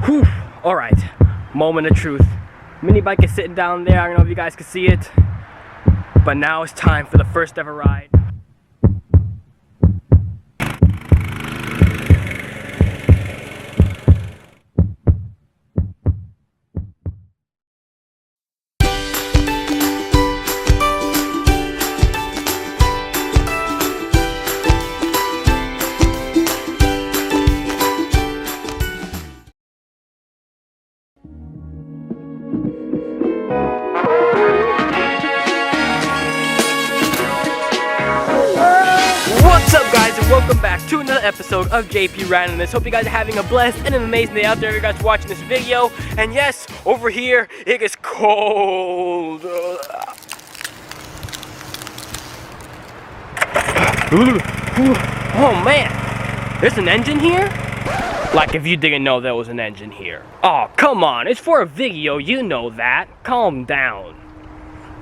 Whew. All right, moment of truth. Minibike is sitting down there. I don't know if you guys can see it, but now it's time for the first ever ride. What's up, guys, and welcome back to another episode of JP Randomness. Hope you guys are having a blessed and an amazing day out there. You guys are watching this video, and yes, over here it gets cold. Oh man, there's an engine here? Like if you didn't know there was an engine here. Oh, come on, it's for a video, you know that. Calm down.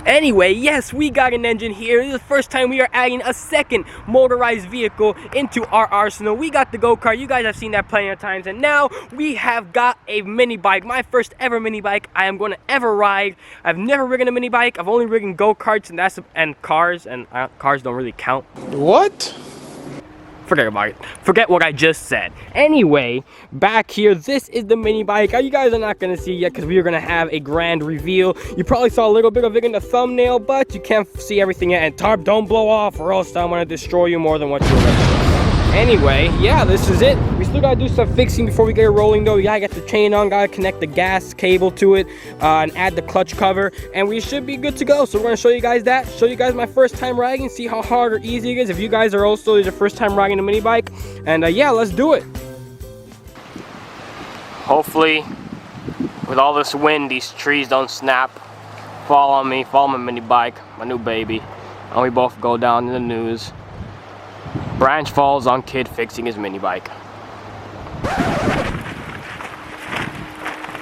Anyway, yes, we got an engine here. This is the first time we are adding a second motorized vehicle into our arsenal. We got the go-kart. You guys have seen that plenty of times. And now we have got a mini bike. My first ever mini bike I am going to ever ride. I've never ridden a mini bike. I've only ridden go-karts and cars. And cars don't really count. What? Forget about it. Forget what I just said. Anyway, back here, this is the mini bike. You guys are not going to see yet because we are going to have a grand reveal. You probably saw a little bit of it in the thumbnail, but you can't see everything yet. And tarp, don't blow off or else I'm going to destroy you more than what you already. Anyway, yeah, this is it. We still gotta do some fixing before we get it rolling though. We gotta get the chain on, gotta connect the gas cable to it, and add the clutch cover, and we should be good to go. So we're gonna show you guys that, show you guys my first time riding, see how hard or easy it is. If you guys are also your first time riding a mini bike, and yeah, let's do it. Hopefully, with all this wind, these trees don't snap, fall on me, fall on my mini bike, my new baby, and we both go down in the news. Branch falls on kid fixing his mini bike.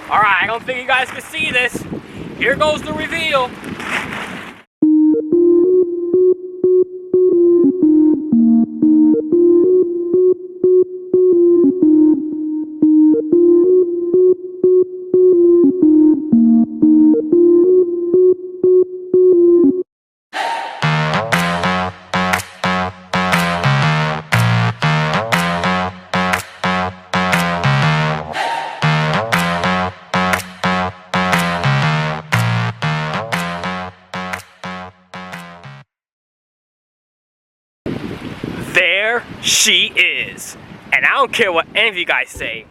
Alright, I don't think you guys can see this. Here goes the reveal. There she is. And I don't care what any of you guys say,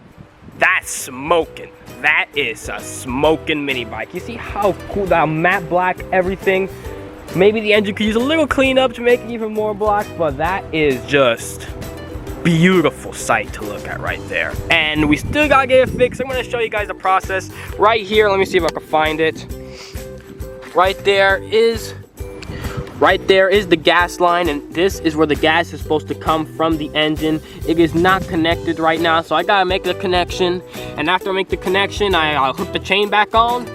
that's smoking. That is a smoking mini bike. You see how cool, that matte black everything. Maybe the engine could use a little cleanup to make it even more black, but that is just beautiful sight to look at right there. And we still gotta get it fixed. I'm gonna show you guys the process right here. Let me see if I can find it. Right there is the gas line, and this is where the gas is supposed to come from the engine. It is not connected right now, so I gotta make the connection. And after I make the connection, I'll hook the chain back on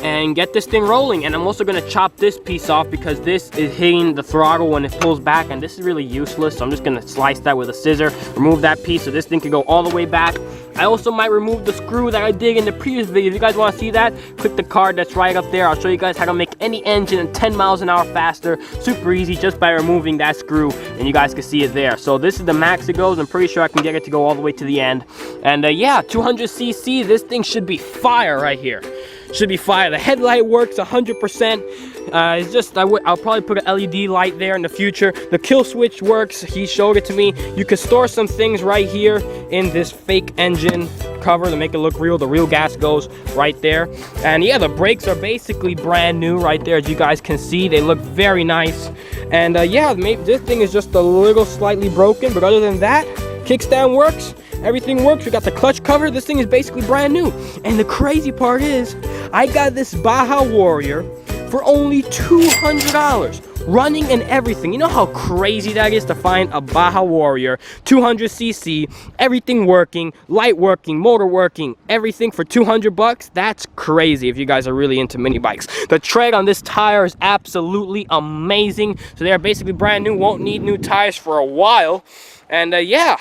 and get this thing rolling. And I'm also gonna chop this piece off because this is hitting the throttle when it pulls back, and this is really useless. So I'm just gonna slice that with a scissor, remove that piece so this thing can go all the way back. I also might remove the screw that I did in the previous video. If you guys want to see that, click the card that's right up there. I'll show you guys how to make any engine in 10 miles an hour faster. Super easy just by removing that screw, and you guys can see it there. So this is the max it goes. I'm pretty sure I can get it to go all the way to the end. And yeah, 200cc, this thing should be fire right here. Should be fire. The headlight works 100%. It's just, I'll probably put an LED light there in the future. The kill switch works. He showed it to me. You can store some things right here in this fake engine cover to make it look real. The real gas goes right there. And yeah, the brakes are basically brand new right there, as you guys can see. They look very nice. And yeah, maybe this thing is just a little slightly broken, but other than that, kickstand works. Everything works. We got the clutch cover. This thing is basically brand new. And the crazy part is, I got this Baja Warrior for only $200. Running and everything. You know how crazy that is to find a Baja Warrior, 200cc, everything working, light working, motor working, everything for 200 bucks? That's crazy if you guys are really into mini bikes. The tread on this tire is absolutely amazing. So they're basically brand new, won't need new tires for a while. And yeah.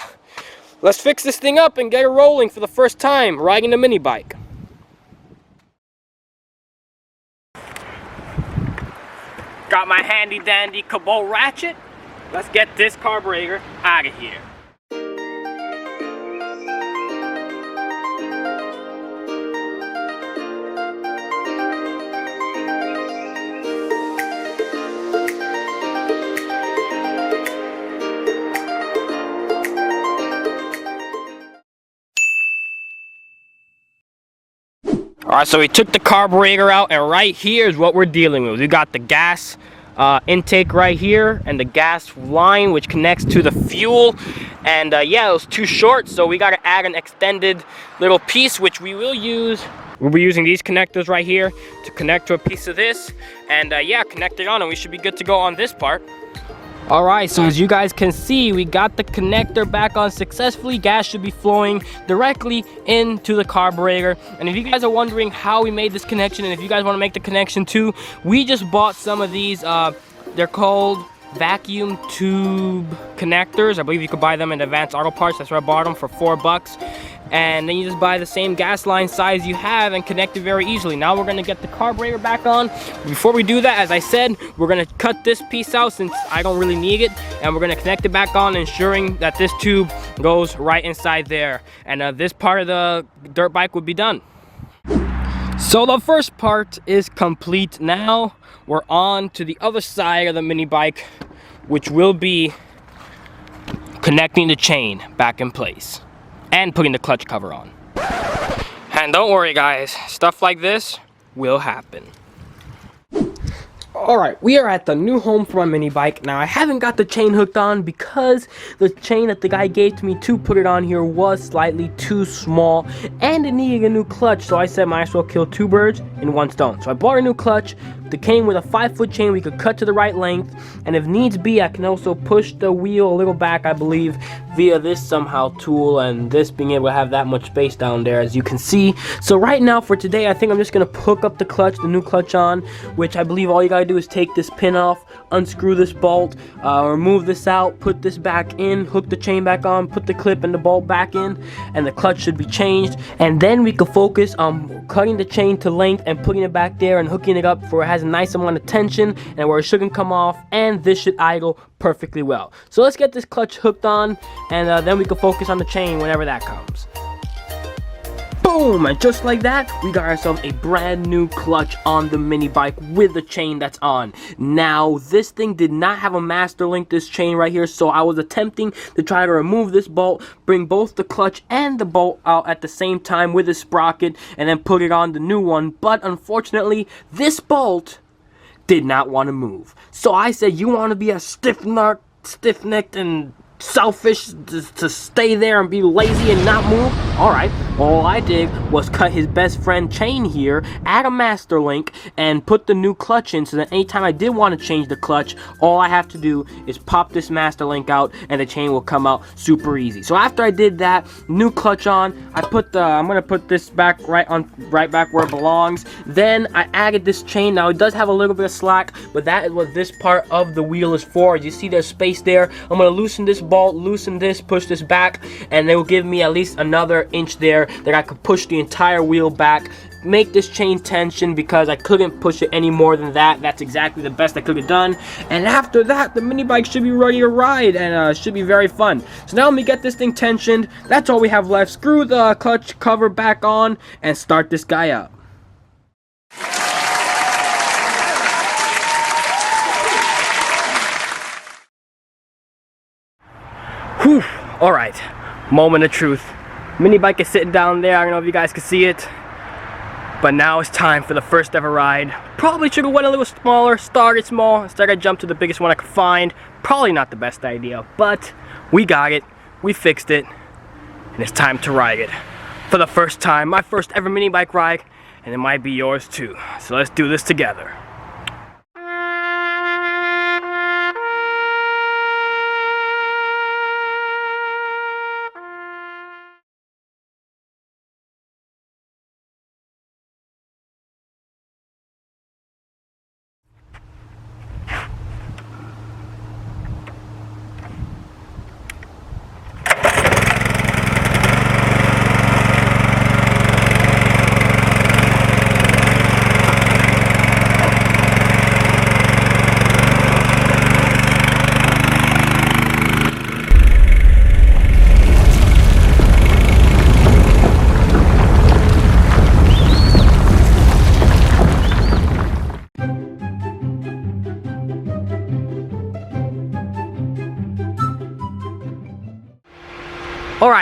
let's fix this thing up and get it rolling for the first time riding a mini bike. Got my handy dandy Cabot ratchet. Let's get this carburetor out of here. Alright, so we took the carburetor out, and right here is what we're dealing with. We got the gas intake right here, and the gas line which connects to the fuel. And yeah, it was too short, so we got to add an extended little piece, which we will use. We'll be using these connectors right here to connect to a piece of this, and yeah, connect it on, and we should be good to go on this part. Alright, so as you guys can see, we got the connector back on successfully. Gas should be flowing directly into the carburetor. And if you guys are wondering how we made this connection, and if you guys want to make the connection too, we just bought some of these, they're called vacuum tube connectors. I believe you could buy them in Advanced Auto Parts. That's where I bought them for $4. And then you just buy the same gas line size you have and connect it very easily. Now we're going to get the carburetor back on. Before we do that, as I said, we're going to cut this piece out since I don't really need it, and we're going to connect it back on, ensuring that this tube goes right inside there, and this part of the dirt bike would be done. So the first part is complete. Now we're on to the other side of the mini bike, which will be connecting the chain back in place and putting the clutch cover on. And don't worry guys, stuff like this will happen. Alright, we are at the new home for my mini bike. Now I haven't got the chain hooked on because the chain that the guy gave to me to put it on here was slightly too small and it needed a new clutch, so I said might as well kill two birds in one stone. So I bought a new clutch. It came with a 5-foot chain we could cut to the right length, and if needs be I can also push the wheel a little back, I believe, via this somehow tool, and this being able to have that much space down there, as you can see. So right now for today, I think I'm just gonna hook up the clutch, the new clutch on, which I believe all you gotta do is take this pin off, unscrew this bolt, remove this out, put this back in, hook the chain back on, put the clip and the bolt back in, and the clutch should be changed. And then we can focus on cutting the chain to length and putting it back there and hooking it up for it has a nice amount of tension and where it shouldn't come off, and this should idle perfectly well. So let's get this clutch hooked on, and then we can focus on the chain whenever that comes. Boom! And just like that, we got ourselves a brand new clutch on the mini bike with the chain that's on. Now, this thing did not have a master link, this chain right here, so I was attempting to try to remove this bolt, bring both the clutch and the bolt out at the same time with a sprocket, and then put it on the new one. But unfortunately, this bolt did not want to move. So I said, you want to be a stiff-necked and selfish to stay there and be lazy and not move? Alright, all I did was cut his best friend chain here, add a master link, and put the new clutch in, so that anytime I did want to change the clutch, all I have to do is pop this master link out and the chain will come out super easy. So after I did that, new clutch on, I'm gonna put this back right back where it belongs. Then I added this chain. Now it does have a little bit of slack, but that is what this part of the wheel is for. As you see, there's space there. I'm gonna loosen this bolt, loosen this, push this back, and they will give me at least another inch there that I could push the entire wheel back, make this chain tension, because I couldn't push it any more than that. That's exactly the best I could have done. And after that, the mini bike should be ready to ride, and should be very fun. So now let me get this thing tensioned. That's all we have left. Screw the clutch cover back on and start this guy up. Whew. Alright, moment of truth. Mini bike is sitting down there. I don't know if you guys can see it, but now it's time for the first ever ride. Probably should have went a little smaller, started small, instead I jumped to the biggest one I could find. Probably not the best idea, but we got it, we fixed it, and it's time to ride it. For the first time, my first ever mini bike ride, and it might be yours too. So let's do this together.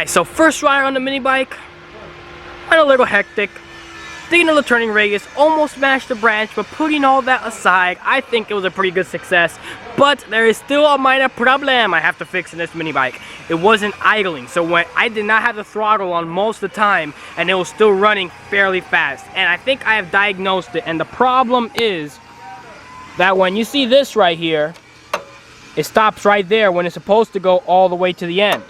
Alright, so first ride on the mini bike, went a little hectic. Digging a little turning radius, almost smashed the branch, but putting all that aside, I think it was a pretty good success. But there is still a minor problem I have to fix in this mini bike. It wasn't idling, so when I did not have the throttle on most of the time, and it was still running fairly fast. And I think I have diagnosed it, and the problem is that when you see this right here, it stops right there when it's supposed to go all the way to the end.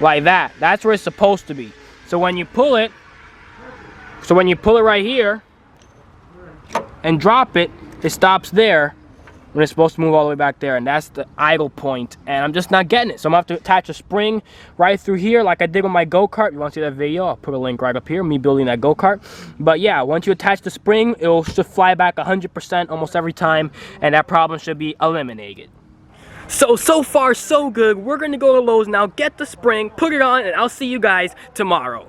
Like that. That's where it's supposed to be. So when you pull it right here and drop it, it stops there when it's supposed to move all the way back there, and that's the idle point, and I'm just not getting it. So I'm gonna have to attach a spring right through here like I did with my go-kart. You want to see that video? I'll put a link right up here, me building that go-kart. But yeah, once you attach the spring, it'll just fly back 100% almost every time, and that problem should be eliminated. So far so good. We're gonna go to Lowe's now, get the spring, put it on, and I'll see you guys tomorrow.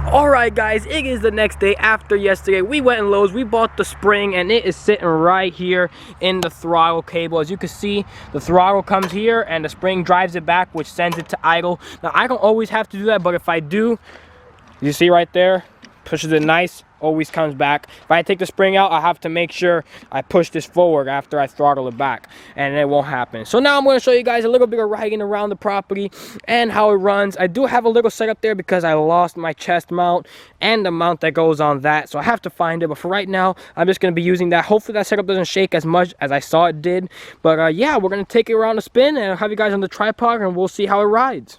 Alright guys, it is the next day after yesterday. We went in Lowe's, we bought the spring, and it is sitting right here in the throttle cable. As you can see, the throttle comes here and the spring drives it back, which sends it to idle. Now I don't always have to do that, but if I do, you see right there, pushes it nice, always comes back. If I take the spring out, I have to make sure I push this forward after I throttle it back, and it won't happen. So now I'm going to show you guys a little bit of riding around the property and how it runs. I do have a little setup there because I lost my chest mount and the mount that goes on that, so I have to find it. But for right now, I'm just going to be using that. Hopefully that setup doesn't shake as much as I saw it did. But yeah, we're going to take it around a spin and have you guys on the tripod, and we'll see how it rides.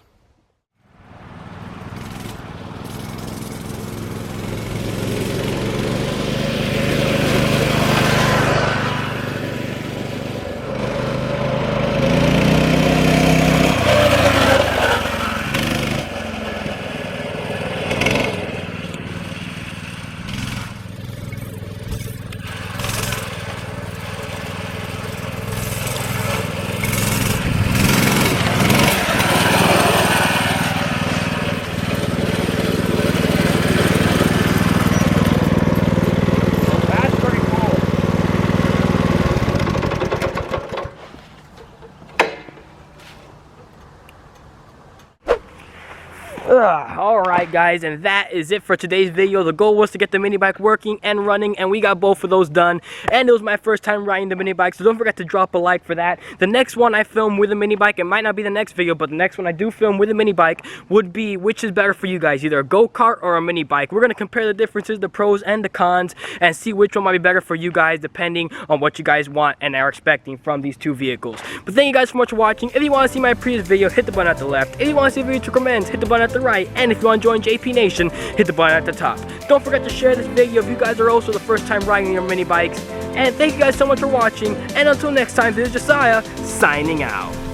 Alright guys, and that is it for today's video. The goal was to get the mini bike working and running, and we got both of those done. And it was my first time riding the mini bike, so don't forget to drop a like for that. The next one I film with a mini bike, it might not be the next video, but the next one I do film with a mini bike would be which is better for you guys, either a go-kart or a mini bike. We're going to compare the differences, the pros and the cons, and see which one might be better for you guys depending on what you guys want and are expecting from these two vehicles. But thank you guys so much for watching. If you want to see my previous video, hit the button at the left. If you want to see a video to recommend, hit the button at the right. And if you want to join JP Nation, hit the button at the top. Don't forget to share this video if you guys are also the first time riding your mini bikes. And thank you guys so much for watching. And until next time, this is Josiah signing out.